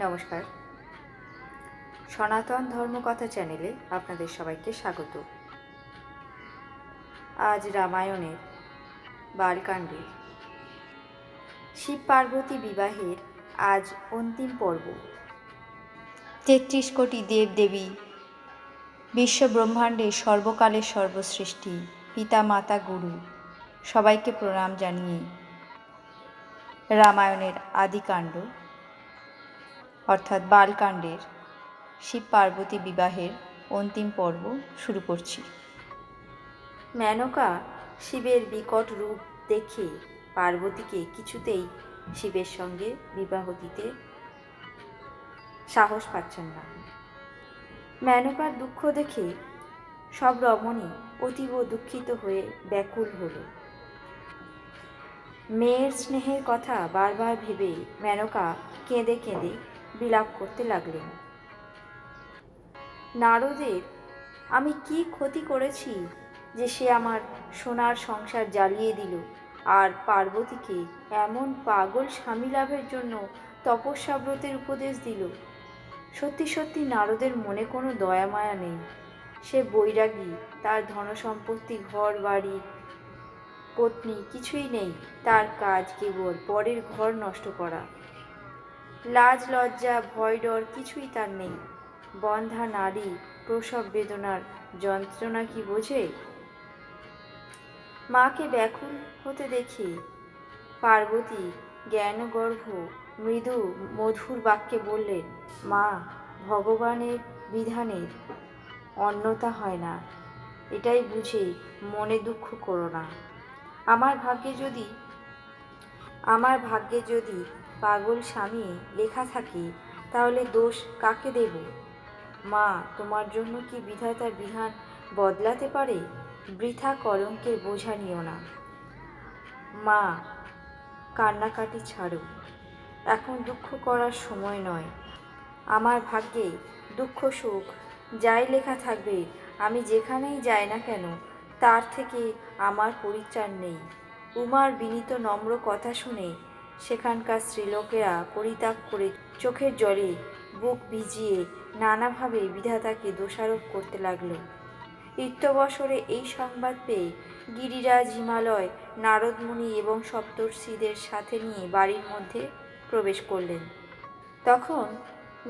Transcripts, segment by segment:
নমস্কার। সনাতন ধর্মকথা চ্যানেলে আপনাদের সবাইকে স্বাগত। আজ রামায়ণের বালকাণ্ডের শিব পার্বতী বিবাহের আজ অন্তিম পর্ব। ৩৩ কোটি দেবদেবী, বিশ্বব্রহ্মাণ্ডের সর্বকালের সর্বসৃষ্টি, পিতা মাতা গুরু সবাইকে প্রণাম জানিয়ে রামায়ণের আদিকাণ্ড অর্থাৎ বালকাণ্ডের শিব পার্বতী বিবাহের অন্তিম পর্ব শুরু করছি। মেনকা শিবের বিকট রূপ দেখে পার্বতীকে কিছুতেই শিবের সঙ্গে বিবাহ দিতে সাহস পাচ্ছেন না। মেনকার দুঃখ দেখে সব রমণী অতীব দুঃখিত হয়ে ব্যাকুল হল। মেয়ের স্নেহের কথা বারবার ভেবে মেনকা কেঁদে কেঁদে বিলাপ করতে লাগলেন। নারদের আমি কি ক্ষতি করেছি যে সে আমার সোনার সংসার জ্বালিয়ে দিল, আর পার্বতীকে এমন পাগল স্বামী লাভের জন্য তপস্যাব্রতের উপদেশ দিল। সত্যি সত্যি নারদের মনে কোনো দয়া মায়া নেই। সে বৈরাগী, তার ধনসম্পত্তি, ঘর বাড়ি, পত্নী কিছুই নেই। তার কাজ কেবল পরের ঘর নষ্ট করা। লাজ লজ্জা ভয় ডর কিছুই তার নেই। বন্ধা নারী প্রসব বেদনার যন্ত্রণা কি বোঝে? মাকে ব্যাকুল হতে দেখে পার্বতী জ্ঞানগর্ভ মৃদু মধুর বাক্যে বললেন, মা, ভগবানের বিধানের অন্যতা হয় না, এটাই বুঝে মনে দুঃখ করো না। আমার ভাগ্যে যদি পাগল স্বামী লেখা থাকে, তাহলে দোষ কাকে দেব? মা, তোমার জন্য কি বিধাতার বিধান বদলাতে পারে? বৃথা কলঙ্কের বোঝা নিও না। মা, কান্নাকাটি ছাড়ো, এখন দুঃখ করার সময় নয়। আমার ভাগ্যে দুঃখ সুখ যাই লেখা থাকবে, আমি যেখানেই যাই না কেন তার থেকে আমার পরিত্রাণ নেই। উমার বিনীত নম্র কথা শুনে সেখানকার স্ত্রীলোকেরা পরিতাপ করে চোখের জলে বুক ভিজিয়ে নানাভাবে বিধাতাকে দোষারোপ করতে লাগল। ইত্যবসরে এই সংবাদ পেয়ে গিরিরাজ হিমালয় নারদমুনি এবং সপ্তর্ষিদের সাথে নিয়ে বাড়ির মধ্যে প্রবেশ করলেন। তখন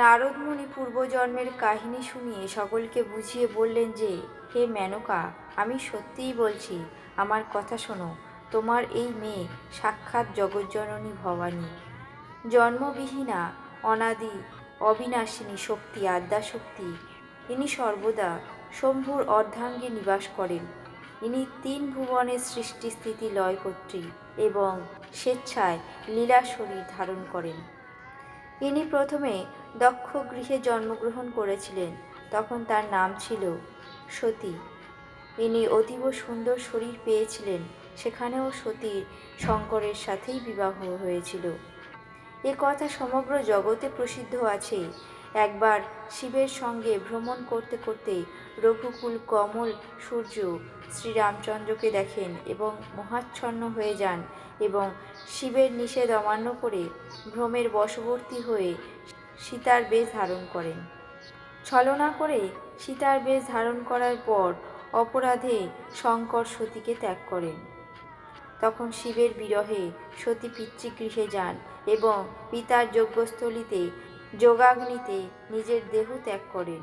নারদমুনি পূর্বজন্মের কাহিনী শুনিয়ে সকলকে বুঝিয়ে বললেন যে, হে মেনকা, আমি সত্যিই বলছি, আমার কথা শোনো। তোমার এই মেয়ে সাক্ষাৎ জগজ্জননী ভবানী, জন্মবিহীনা অনাদি অবিনাশিনী শক্তি, আদ্যাশক্তি। ইনি সর্বদা শম্ভুর অর্ধাঙ্গে নিবাস করেন। ইনি 3 ভুবনের সৃষ্টি স্থিতি লয়কর্ত্রী এবং স্বেচ্ছায় লীলা শরীর ধারণ করেন। ইনি প্রথমে দক্ষ গৃহে জন্মগ্রহণ করেছিলেন, তখন তার নাম ছিল সতী। ইনি অতীব সুন্দর শরীর পেয়েছিলেন, সেখানেও সতীর শঙ্করের সাথেই বিবাহ হয়েছিল। এ কথা সমগ্র জগতে প্রসিদ্ধ আছে। একবার শিবের সঙ্গে ভ্রমণ করতে করতে রঘুকুল কমল সূর্য শ্রীরামচন্দ্রকে দেখেন এবং মোহাচ্ছন্ন হয়ে যান এবং শিবের নিষেধ অমান্য করে ভ্রমের বশবর্তী হয়ে সীতার বেশ ধারণ করেন। ছলনা করে সীতার বেশ ধারণ করার পর অপরাধে শঙ্কর সতীকে ত্যাগ করেন। তখন শিবের বিরহে সতী পিতৃগৃহে যান এবং পিতার যজ্ঞস্থলিতে যোগাগ্নিতে নিজের দেহ ত্যাগ করেন।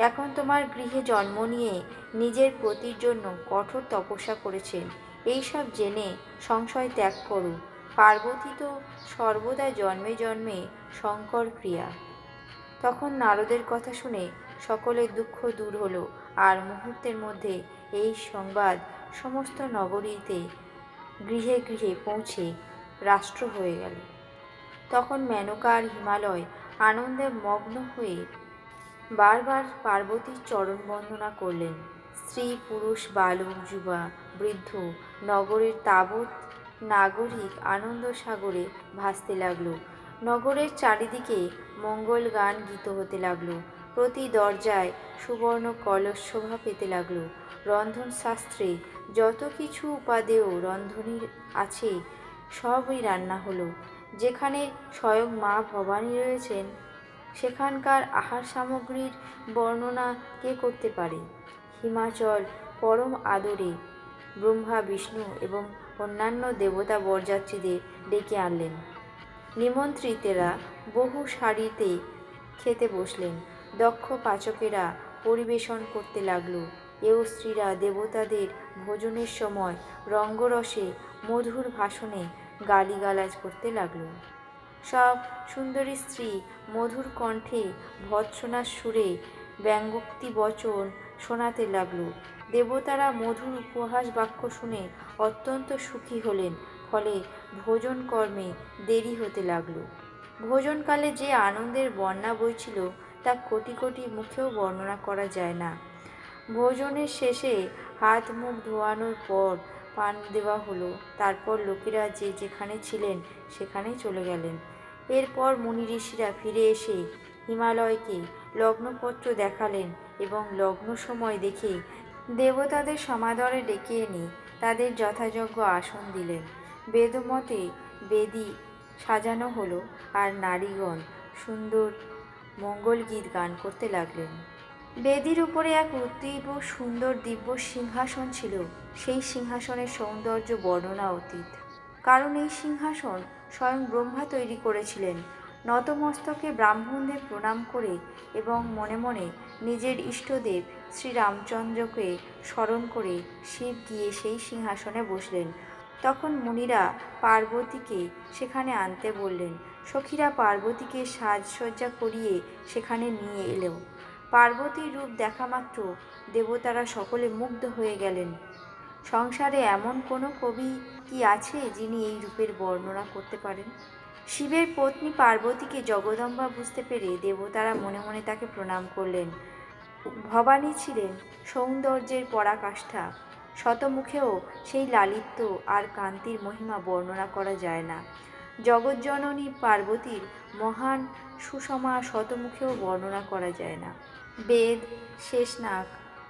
এখন তোমার গৃহে জন্ম নিয়ে নিজের পতির জন্য কঠোর তপস্যা করেছেন, এই সব জেনে সংশয় ত্যাগ করো। পার্বতী তো সর্বদা জন্মে জন্মে শঙ্কর প্রিয়া। তখন নারদের কথা শুনে সকলের দুঃখ দূর হলো, আর মুহূর্তের মধ্যে এই সংবাদ সমস্ত নগরীতে গৃহে গৃহে পৌঁছে রাষ্ট্র হয়ে গেল। তখন মেনকা আর হিমালয় আনন্দে মগ্ন হয়ে বারবার পার্বতীর চরণ বন্দনা করলেন। স্ত্রী পুরুষ বালক যুবা বৃদ্ধ নগরের তাবৎ নাগরিক আনন্দ সাগরে ভাসতে লাগল। নগরের চারিদিকে মঙ্গল গান গীত হতে লাগল। প্রতি দরজায় সুবর্ণ কলস শোভা পেতে লাগল। রন্ধন শাস্ত্রে যত কিছু উপাদেয় রন্ধনীর আছে সবই রান্না হলো। যেখানে স্বয়ং মা ভবানী রয়েছেন, সেখানকার আহার সামগ্রীর বর্ণনা কে করতে পারে? হিমাচল পরম আদরে ব্রহ্মা, বিষ্ণু এবং অন্যান্য দেবতা বরযাত্রীদের ডেকে আনলেন। নিমন্ত্রিতেরা বহু সারিতে খেতে বসলেন। দক্ষ পাচকেরা পরিবেশন করতে লাগল। এও স্ত্রীরা দেবতাদের ভোজনের সময় রঙ্গরসে মধুর ভাষণে গালিগালাজ করতে লাগল। সব সুন্দরী স্ত্রী মধুর কণ্ঠে ভৎসনার সুরে ব্যঙ্গোক্তি বচন শোনাতে লাগল। দেবতারা মধুর উপহাস বাক্য শুনে অত্যন্ত সুখী হলেন। ফলে ভোজন কর্মে দেরি হতে লাগল। ভোজনকালে যে আনন্দের বন্যা বইছিল তা কোটি কোটি মুখেও বর্ণনা করা যায় না। ভোজনের শেষে হাত মুখ ধোয়ানোর পর পান দেওয়া হলো। তারপর লোকেরা যে যেখানে ছিলেন সেখানেই চলে গেলেন। এরপর মুনি ঋষিরা ফিরে এসে হিমালয়কে লগ্নপত্র দেখালেন এবং লগ্ন সময় দেখে দেবতাদের সমাদরে ডেকে এনে তাদের যথাযোগ্য আসন দিলেন। বেদমতে বেদী সাজানো হলো, আর নারীগণ সুন্দর মঙ্গলগীত গান করতে লাগলেন। বেদীর উপরে এক অতীব সুন্দর দিব্য সিংহাসন ছিল। সেই সিংহাসনের সৌন্দর্য বর্ণনা অতীত, কারণ এই সিংহাসন স্বয়ং ব্রহ্মা তৈরি করেছিলেন। নতমস্তকে ব্রাহ্মণদের প্রণাম করে এবং মনে মনে নিজের ইষ্টদেব শ্রীরামচন্দ্রকে স্মরণ করে শিব গিয়ে সেই সিংহাসনে বসলেন। তখন মুনিরা পার্বতীকে সেখানে আনতে বললেন। সখীরা পার্বতীকে সাজসজ্জা করিয়ে সেখানে নিয়ে এলো। পার্বতীর রূপ দেখা মাত্র দেবতারা সকলে মুগ্ধ হয়ে গেলেন। সংসারে এমন কোনো কবি কি আছে যিনি এই রূপের বর্ণনা করতে পারেন? শিবের পত্নী পার্বতীকে জগদম্বা বুঝতে পেরে দেবতারা মনে মনে তাকে প্রণাম করলেন। ভবানী ছিলেন সৌন্দর্যের পরাকাষ্ঠা। শতমুখেও সেই লালিত্য আর কান্তির মহিমা বর্ণনা করা যায় না। জগজ্জননী পার্বতীর মহান সুষমা শতমুখেও বর্ণনা করা যায় না। বেদ, শেষনাগ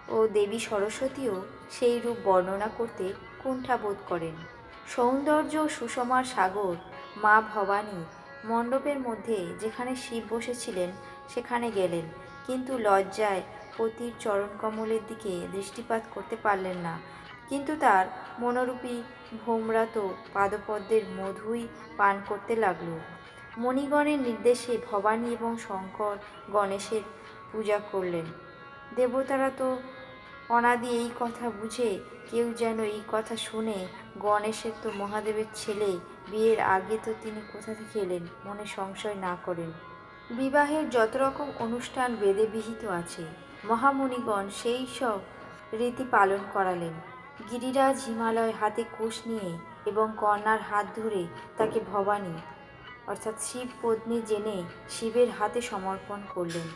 ও দেবী সরস্বতীও সেই রূপ বর্ণনা করতে কুণ্ঠাবোধ করেন। সৌন্দর্য ও সুষমার সাগর মা ভবানী মণ্ডপের মধ্যে যেখানে শিব বসেছিলেন সেখানে গেলেন, কিন্তু লজ্জায় পতির চরণকমলের দিকে দৃষ্টিপাত করতে পারলেন না। কিন্তু তার মনোরূপী ভোমরাত পাদপদ্মের মধুই পান করতে লাগল। মণিগণের নির্দেশে ভবানী এবং শঙ্কর গণেশের পূজা করলেন। দেবতারা তো অনাদি এই কথা বুঝে, কেউ যেন এই কথা শুনে, গণেশের তো মহাদেবের ছেলে, বিয়ের আগে তো তিনি কোথা থেকে এলেন, মনে সংশয় না করেন। বিবাহের যত রকম অনুষ্ঠান বেদে বিহিত আছে, মহামুনিগণ সেই সব রীতি পালন করালেন। গিরিরাজ হিমালয় হাতে কুশ নিয়ে এবং কন্যার হাত ধরে তাকে ভবানী অর্থাৎ শিব পত্নী জেনে শিবের হাতে সমর্পণ করলেন।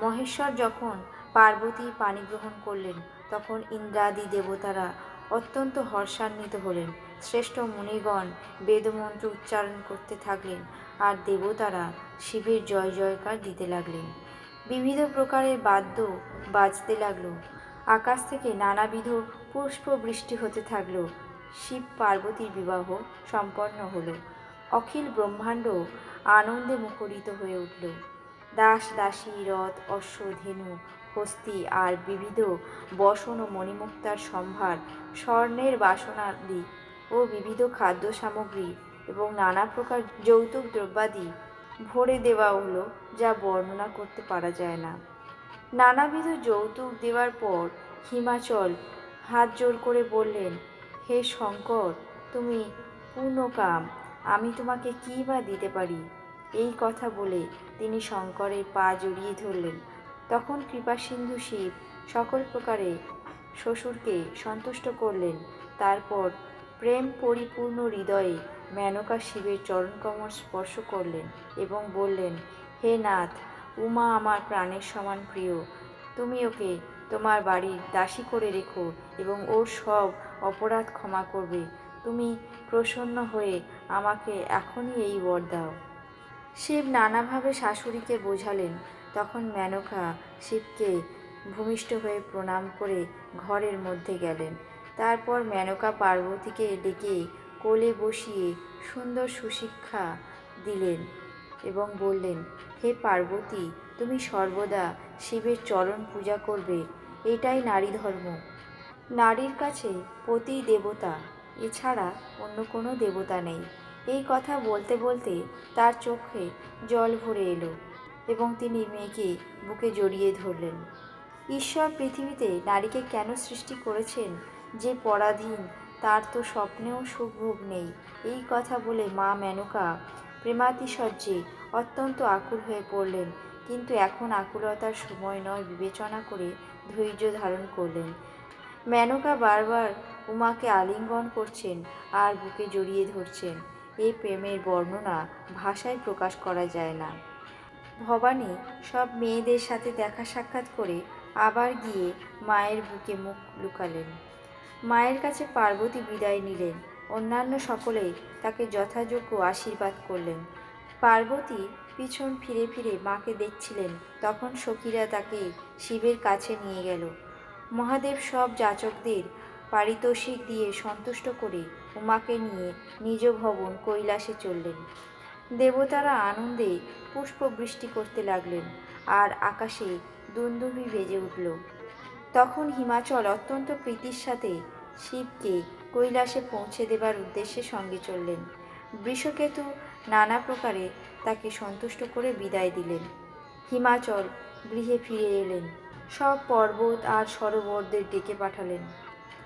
মহেশ্বর যখন পার্বতীর পানি গ্রহণ করলেন, তখন ইন্দ্রাদি দেবতারা অত্যন্ত হর্ষান্বিত হলেন। শ্রেষ্ঠ মুনিগণ বেদমন্ত্র উচ্চারণ করতে থাকলেন, আর দেবতারা শিবের জয় জয়কার দিতে লাগলেন। বিবিধ প্রকারের বাদ্য বাজতে লাগলো। আকাশ থেকে নানাবিধ পুষ্প বৃষ্টি হতে থাকলো। শিব পার্বতীর বিবাহ সম্পন্ন হলো। অখিল ব্রহ্মাণ্ড আনন্দে মুখরিত হয়ে উঠল। দাস দাসী, রথ, অশ্ব, ধেনু, হস্তি আর বিবিধ বসন ও মণিমুক্তার সম্ভার, স্বর্ণের বাসনাদি ও বিবিধ খাদ্য সামগ্রী এবং নানা প্রকার যৌতুক দ্রব্যাদি ভরে দেওয়া হলো, যা বর্ণনা করতে পারা যায় না। নানাবিধ যৌতুক দেওয়ার পর হিমাচল হাত জোর করে বললেন, হে শঙ্কর, তুমি পূর্ণকাম, আমি তোমাকে কী বা দিতে পারি? এই কথা বলে তিনি শঙ্করের পা জড়িয়ে ধরলেন। তখন কৃপাসিন্ধু শিব সকল প্রকারে শ্বশুরকে সন্তুষ্ট করলেন। তারপর প্রেম পরিপূর্ণ হৃদয়ে মেনকা শিবের চরণকমল স্পর্শ করলেন এবং বললেন, হে নাথ, উমা আমার প্রাণের সমান প্রিয়। তুমি ওকে তোমার বাড়ির দাসী করে রেখো এবং ওর সব অপরাধ ক্ষমা করবে। তুমি প্রসন্ন হয়ে আমাকে এখনই এই বর দাও। শিব নানাভাবে শাশুড়িকে বোঝালেন। তখন মেনকা শিবকে ভূমিষ্ঠ হয়ে প্রণাম করে ঘরের মধ্যে গেলেন। তারপর মেনকা পার্বতীকে ডেকে কোলে বসিয়ে সুন্দর সুশিক্ষা দিলেন এবং বললেন, হে পার্বতী, তুমি সর্বদা শিবের চরণ পূজা করবে, এটাই নারী ধর্ম। নারীর কাছে পতিই দেবতা, এছাড়া অন্য কোনো দেবতা নেই। এই কথা বলতে বলতে তার চোখে জল ভরে এলো এবং তিনি মেয়েকে বুকে জড়িয়ে ধরলেন। ঈশ্বর পৃথিবীতে নারীকে কেন সৃষ্টি করেছেন? যে পরাধীন, তার তো স্বপ্নেও সুখভোগ নেই। এই কথা বলে মা মেনকা প্রেমাতিশয্যে অত্যন্ত আকুল হয়ে পড়লেন। কিন্তু এখন আকুলতার সময় নয় বিবেচনা করে ধৈর্য ধারণ করলেন। মেনকা বারবার উমাকে আলিঙ্গন করছেন আর বুকে জড়িয়ে ধরছেন। এই প্রেমের বর্ণনা ভাষায় প্রকাশ করা যায় না। ভবানী সব মেয়েদের সাথে দেখা সাক্ষাৎ করে আবার গিয়ে মায়ের বুকে মুখ লুকালেন। মায়ের কাছে পার্বতী বিদায় নিলেন। অন্যান্য সকলে তাকে যথাযোগ্য আশীর্বাদ করলেন। পার্বতী পিছন ফিরে ফিরে মাকে দেখছিলেন। তখন সখীরা তাকে শিবের কাছে নিয়ে গেল। মহাদেব সব যাচকদের পারিতোষিক দিয়ে সন্তুষ্ট করে উমাকে নিয়ে নিজ ভবন কৈলাসে চললেন। দেবতারা আনন্দে পুষ্পবৃষ্টি করতে লাগলেন আর আকাশে দুন্দুভি বেজে উঠল। তখন হিমাচল অত্যন্ত প্রীতির সাথে শিবকে কৈলাসে পৌঁছে দেবার উদ্দেশ্যে সঙ্গে চললেন। বৃষকেতু নানা প্রকারে তাকে সন্তুষ্ট করে বিদায় দিলেন। হিমাচল গৃহে ফিরে এলেন। সব পর্বত আর সরোবরদের ডেকে পাঠালেন।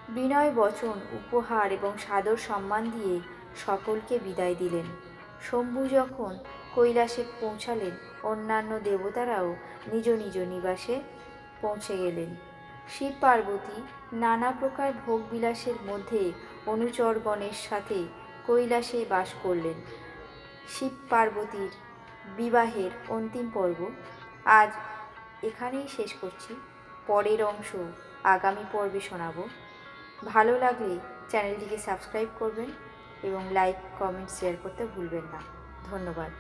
বিনয় বচন, উপহার এবং সাদর সম্মান দিয়ে সকলকে বিদায় দিলেন। শম্ভু যখন কৈলাসে পৌঁছালেন, অন্যান্য দেবতারাও নিজ নিজ নিবাসে পৌঁছে গেলেন। শিব পার্বতী নানা প্রকার ভোগবিলাসের মধ্যে অনুচরগণের সাথে কৈলাসে বাস করলেন। শিব পার্বতীর বিবাহের অন্তিম পর্ব আজ এখানেই শেষ করছি। পরের অংশ আগামী পর্বে শোনাব। ভালো লাগলে চ্যানেলটিকে সাবস্ক্রাইব করবেন এবং লাইক, কমেন্ট, শেয়ার করতে ভুলবেন না। ধন্যবাদ।